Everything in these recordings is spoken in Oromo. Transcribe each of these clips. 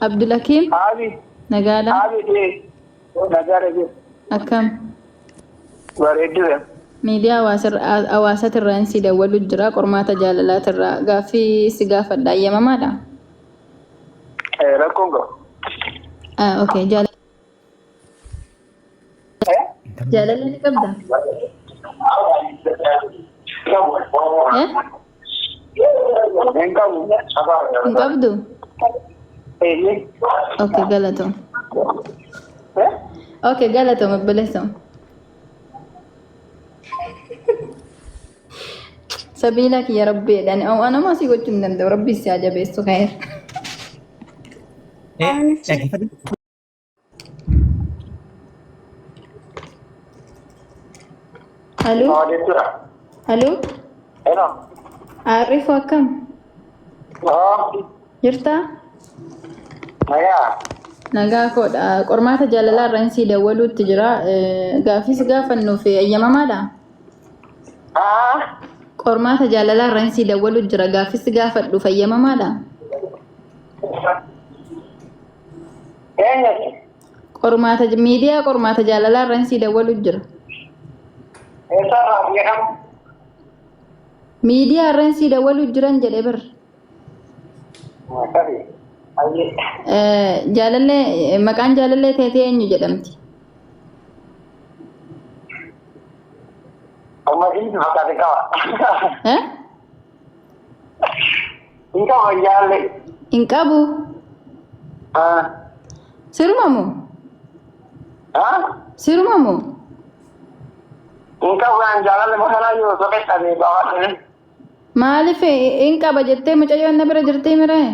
Abdulakim. Abi. Nagaadha. Abi dee. Nagaadha dee. Akkam. Bareedduu. Miidiyaa hawaasatirraan si dawwalu jira. Qormaata jaalalaatirraa gaaffii si gaafadha. Ayyamamaadha? Rakkoon qabu. Okay. Jaalala ni qabda? Hin qabu. Hin qabdu? Okay, galatoom. Okay, galatoom obboleessoom. Sabila kiyya rabbeedhaan anuma asii gochuu hin danda'u. Rabbi si ajabeessu ka'eera. Halloo? Halloo? Hello. Ariifuu akkam? Jirtaa? Nagaa. Nagaa koodha. Qormaata jaalalaa irraan si dawwaluutti jira. Gaaffii si gaafannuuf ayyamamaadha? Qormaata jaalalaa irraan si dawwaluutti jira. Gaaffii si gaafadhuuf ayyamamaadha? Miidiyaa qormaata jaalalaa irraan si dawwaluutti jira. Miidiyaa irraan si dawwaluutti jiran jedhee bar. Jaalallee maqaan jaalallee teetee eenyu jedhamti? Hin qabu. Siruma moo? Siruma moo? Maaliif hin qaba jettee mucayyoon na bira jirtii miree?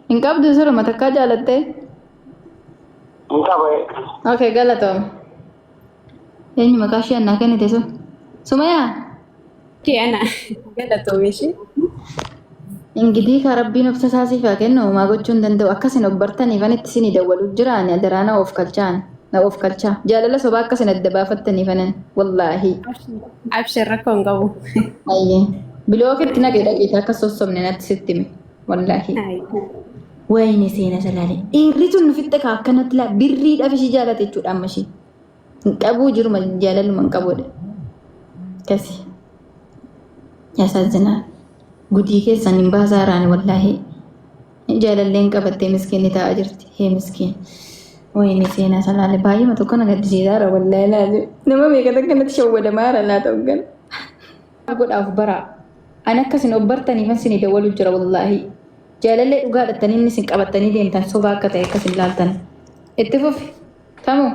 Hin qabdu siruma takkaa jaalattee? Okay, galatoom. Eenyu maqaa ishee annaa kennite sun? Sumayaa? Ana galatoome ishee. Ingidii ka rabbiin obsa isaasiif haa kennu maa gochuu hin danda'u. Akkasin of bartaniif ani itti isinii dawwaluuf jiraan adaraa na of kalchaan. Na of kalchaa. Jaalala sobaa akkasin adda baafattaniif anan wallaahi. Abshir rakkoon qabu. Ayyee. Bilookitti naqee dhaqiite akka sossobne natti sitti hime. Wallaahi. Wayini seena salaalee. Dhiirri sun nufitte kaa akkanatti laa birriidhaaf ishii jaalate jechuudha amma ishii. Hin qabuu jiruma jaalaluma hin qabuudha. Kasi. Yaasazinaa. Gudii keessan hin baasaaraan wallaahi. Jaalalleen qabattee miskiinni taa'aa jirti. Hee miskiin. Wayini seena salaalee baay'ima tokko na gaddisiisaara wallaahi laalee. Nama meeqata akkanatti shawwadamaara laa ta'u gan. Godhaaf baraa. Ani akkasin of bartaniif isinii dawwaluuf jira wallaahi. Jaalallee dhugaa dhattanii inni isin qabattanii deemtan sobaa akka ta'e akkasin laaltan. Itti fufi. Tamoo.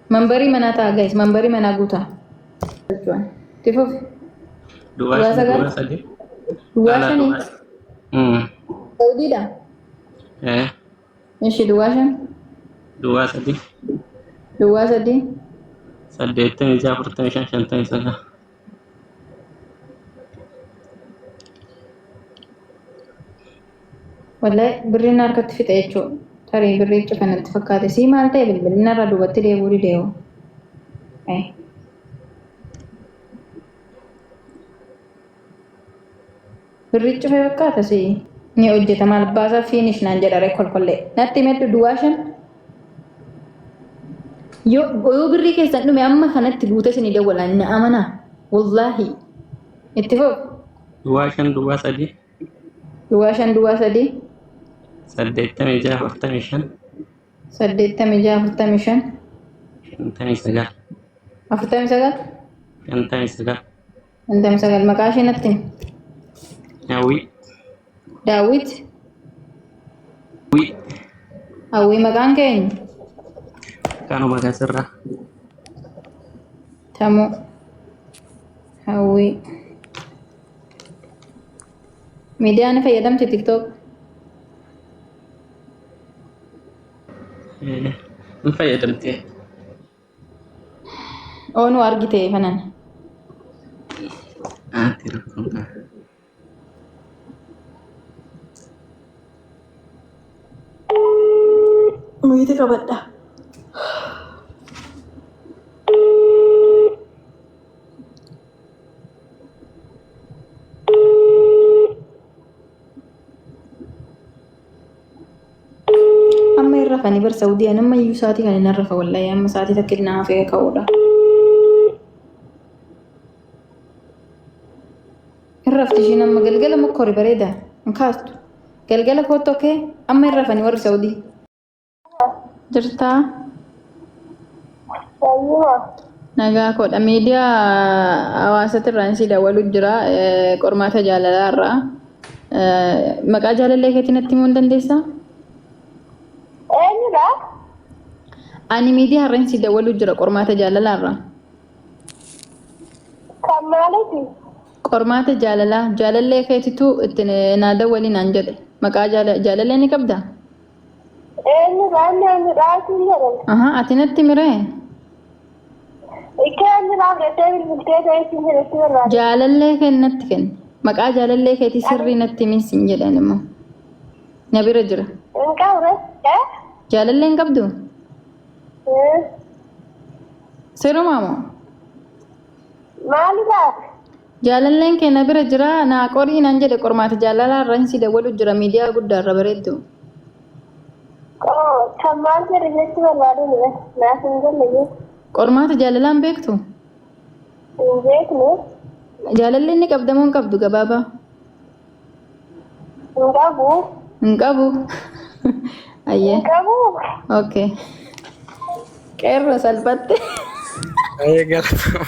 Mambarii manaa ta'a guys. Mambarii manaa guutaa. Itti fufi. Duwwaa sagal. Duwwaa shanii. Saudiidha. Ishi duwwaa shan. Duwwaa sadii. Duwwaa sadii. 86 Wallahi birriin harkatti fixe jechuudha. Tarii birricha kanatti fakkaate. Sii maal ta'e bilbilinna irraa duubatti deebuu dideewu. Birricha fee fakkaata sii. Ni hojjeta maal baasaa fiinish naan jedhare kolkollee. Natti himedhu duwwaa shan. Yoo birrii keessan dhume amma kanatti guute isinii dawwalaan na amanaa. Wallaahi. Itti fuuf. Duwwaa shan duwwaa sadii. Duwwaa shan duwwaa sadii. 86 86 45 49 59 maqaa ishee natti himi. Daawit. Hawwii maqaan keenya. Kanuma kasirra. Tamoo. Hawwii. Miidiyaa ni fayyadamti TikTok. Ni fayyadamti. Oonu argite fanan. Rakkoon Muyite qabadha. rafanii bar Saudii anamma iyyuu sa'aatii kan hin rafa wallahi amma sa'aatii takka illee hafee ka'uudha. Irrafti ishiin amma galgala mokkori bareeda hin kaastu. Galgala koottoo kee amma hin rafanii warri Saudii. Jirtaa? Nagaa koodha. Miidiyaa hawaasatti irraan si daawwalu jira. Qormaata jaalalaa irraa. Maqaa jaalallee keetii natti himuu hin dandeessaa? Eenyudha? Ani miidiyaa harreen si daawwalu jira qormaata jaalalaa irraa. Kan maaliiti? Qormaata jaalalaa. Jaalallee keetitu itti naada waliin aan jedhe. Maqaa jaalallee ni qabdaa? Eenyudha? Eenyudha? Asiin jedhama. Ati natti miree? Eenyudha? Gaddee bilbiltee ta'eetiin jedhetti barbaada. Jaalallee kennatti kenni. Maqaa jaalallee keetii sirrii natti himin siin jedhan immoo. Na bira jira. Hin qabne? Jaalallee hin qabdu? Sirumaa moo? Maalidhaa? Jaalalleen kee na bira jira. Naa qorii naan jedhe qormaata jaalalaa irraan si daawwalu jira miidiyaa guddaa irra bareeddu. Kan maal jedhe jechi barbaadudha. Naaf hin galle. Qormaata jaalalaan beektu? Hin beekne. Jaalalleen ni qabda moo hin qabdu gabaabaa? Hin qabu. Hin qabu. Ayyee. Hin qabu. Okay. Qeerroo salphatte. Ayyee galata.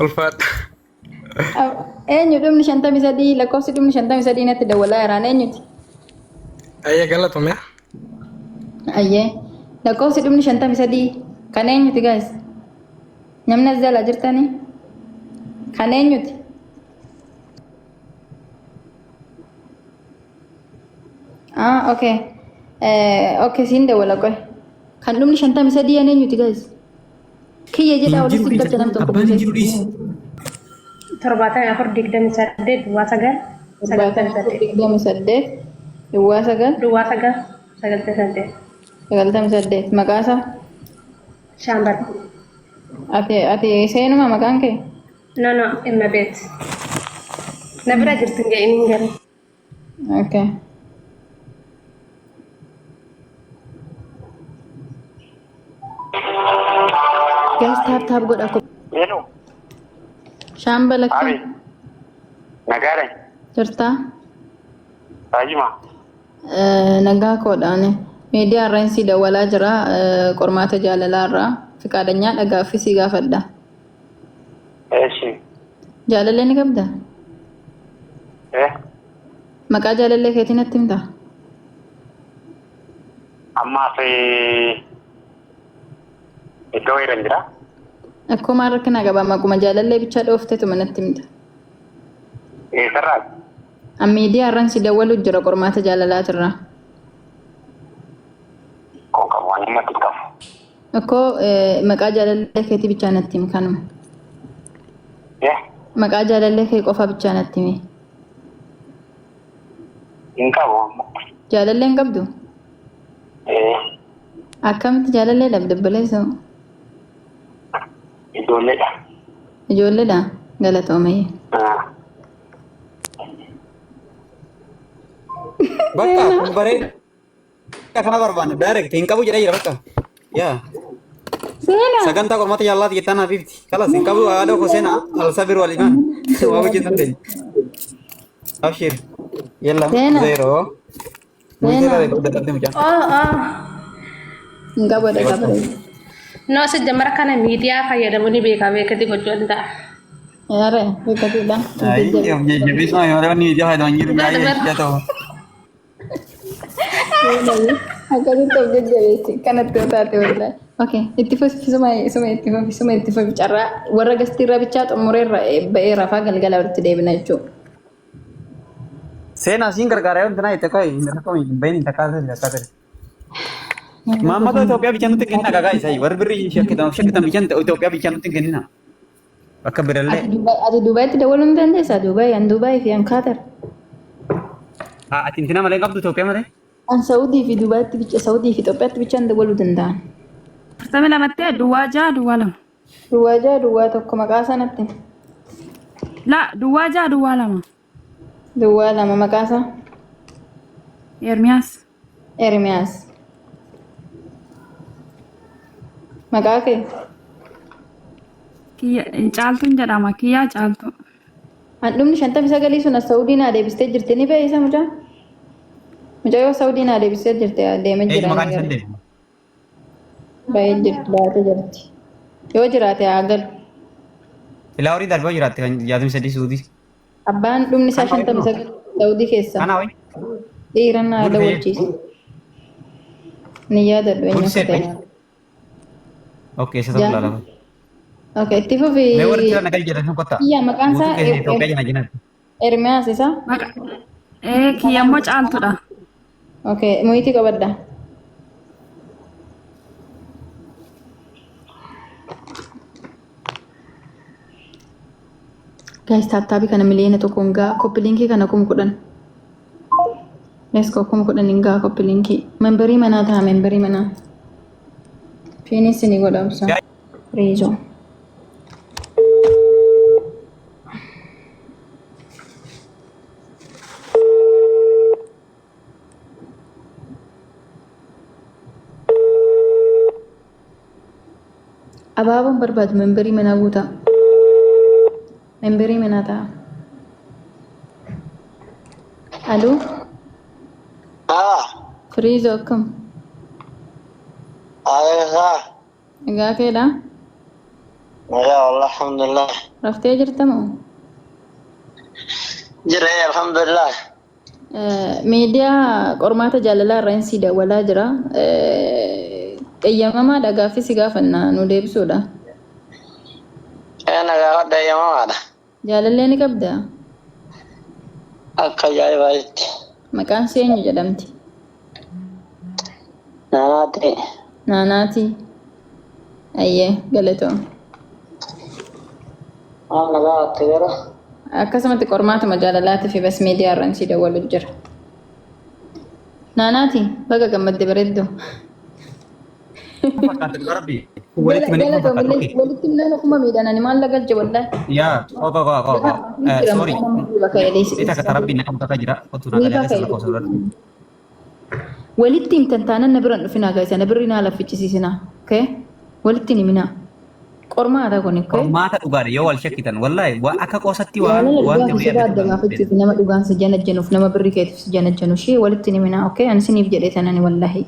Ulfaadha. Eenyu dhumni 53 lakkoofsi dhumni 53 natti dawwalaa jiraan eenyuti? Ayyee galatoomaa. Ayyee. Lakkoofsi dhumni 53 kan eenyuti guys? Namni as jala jirtanii? Kan eenyuti? Okay. Okay, siin dawwala qoy. Kan dhumni 53 an eenyuti guys? Kiyya jedhaa walitti dubbachaa nam tokko buusee. 74 duwwaa 9 duwwaa 9 duwwaa 9 98 98 maqaa isaa? Shaambal. Ati seenuma maqaan kee? No, Emma Bet. Na bira jirtu hin ga'in hin garin. Okay. Guys, taap godha ko. Eenyu? Shaambal akka Abi. Nagaadha. jirtaa? Baay'ima. Nagaa koodhaan miidiyaa irraan si daawwalaa jira qormaata jaalalaa irraa fiqaadanyaa dhagaaffii si gaafadha. Eeshi. Jaalallee ni qabda? Maqaa jaalallee keetii natti himtaa? Ammaaf iddoo wayirra jira. Akkuma rakkina qaba maquma jaalallee bichaa dhoofteetuma natti himta. Eessarraa? Miidiyaa irraan si daawwalu jira qormaata jaalalaa irraa. Kun qabu waan himmatti qabu. Akkoo maqaa jaalallee keetii bichaa natti himi kanuma. Maqaa jaalallee kee qofa bichaa natti himi. Hin qabu. Jaalallee hin qabdu? Akkamitti jaalallee dhabde obboleessa? Ijoolleedha. Ijoolleedha? Galatoomayye. Bakka kun bareeda kana barbaanne direct hin qabu jedhee jira bakka. Yaa. Sagantaa qormaata jaalaati jettaan hafiifti. Kalas hin qabu haadha koo seenaa alsabir waliin waa hojjetan ta'e. Abshir. Yalla. Zero. Mujira de dadde muja. Hin qabu dha qabare. No, sejamara kana miidiyaa fayyadamuni beekati gochuu danda'a. Yaare beekatidha. Ay, yo jebi so yo ni dia ha don yiru ay ya to. Akkasitti of jajjabeessi kanatti yoo taate wallahi. Okay, itti fufi suma itti fufi carraa warra gastiirra bichaa xumureerra ba'ee rafaa galgala walitti deebina jechuudha. Seenaa siin gargaara yoo tana itti kai rakko bayin takkaate. Mama to Ethiopia bicha nuti kenna gaga isai war birri shakkitam bicha Ethiopia bicha nuti kenna. Bakka biralle. Ati Dubaaitti dabaluu ni dandeessaa? Dubaai fi an Kaatar. Ati intina malee qabdu Ethiopia malee? An Saudii fi Dubaaitti bicha Saudii fi Itoophiyaatti bichaan dabaluu danda'an. Furtame lamattee duwwaa ja'a duwwaa lama. Duwwaa ja'a duwwaa tokko maqaa sanatti. La duwwaa ja'a duwwaa lama. Duwwaa lama maqaa isaa. Ermiyaas. Ermiyaas. Maqaa kee? Caaltuun jedhama. Kiyyaa caaltu. Handhumni 59 sun as Saawudii naa deebistee jirti ni beeyisa mucaa? Mucaa yoo Saawudii naa deebistee jirti deemee Eenyu maqaan jira. isaan deemu? Baay'ee jirti baatee jirti. Yoo jiraate haa galu. Ilaa horii darbaa jiraatte kan 63 suutii. Abbaan dhumni isaa 59 Saawudii keessa. Kana wayi? Dhiiran naa daawwachiisa. Ni yaadadhu eenyu akka ta'e. Okay, isa ta'uu ilaalama. Okay, itti fufi. Mee warri jira nagal jedhan kotta. Kiyyaa maqaan isaa Itoophiyaa jina jinatti. Ermiyaas isaa? Kiyya immoo caaltuudha. Okay, muyitii qabadda. Guys, tattaabii kana miliyoona tokkoon gaa koppiliinkii kana 10,000. Let's go 10,000 gaa koppiliinkii. Membarii manaa ta'a membarii manaa. Fiinis ni godhamsa. Riizoo. Abaaboon barbaadu membarii manaa guutaa. Membarii manaa ta'a. Aloo? Firiizoo akkam? Egaa keedhaa? Alhamdulillah. Raftee jirta moo? Jira alhamdulillah. Miidiyaa qormaata jaalalaa irraa insii dawwalaa jira. Qayyamamaadha gaaffii si gaafannaa nu deebisuudha. Ana gaafadha eeyyamamaadha. Jaalallee ni qabdaa? Akka ajaa'ibaatti. Maqaan ishee eenyu jedhamti? Naanaati. Naanaati. Ayyee galatoom. Ana gaafatti gara. Akkasumatti qormaatuma jaalalaatii fi bas miidiyaa irraa insii dawwalu jira. Naanaati baga gammadde bareedduu. Walitti minaan akkuma miidhanani maal lagalche wallahi. Yaa sorry. Ita kata rabbi nakam kata jira. Kotu nagalnya ada salah kosong berarti. Walitti himtan taanaan na biraan dhufinaa gaayisa na birri naa laffichisiisinaa. Okay? Walitti ni minaa. Qormaata kun okay? Qormaata dhugaadha yoo wal shakkitan wallahi waan akka qoosatti waan gaafachuuf nama dhugaan si janajjanuuf nama birri keetiif si janajjanu shee walitti ni minaa. Okay? Ani siniif jedhee tanani wallahi.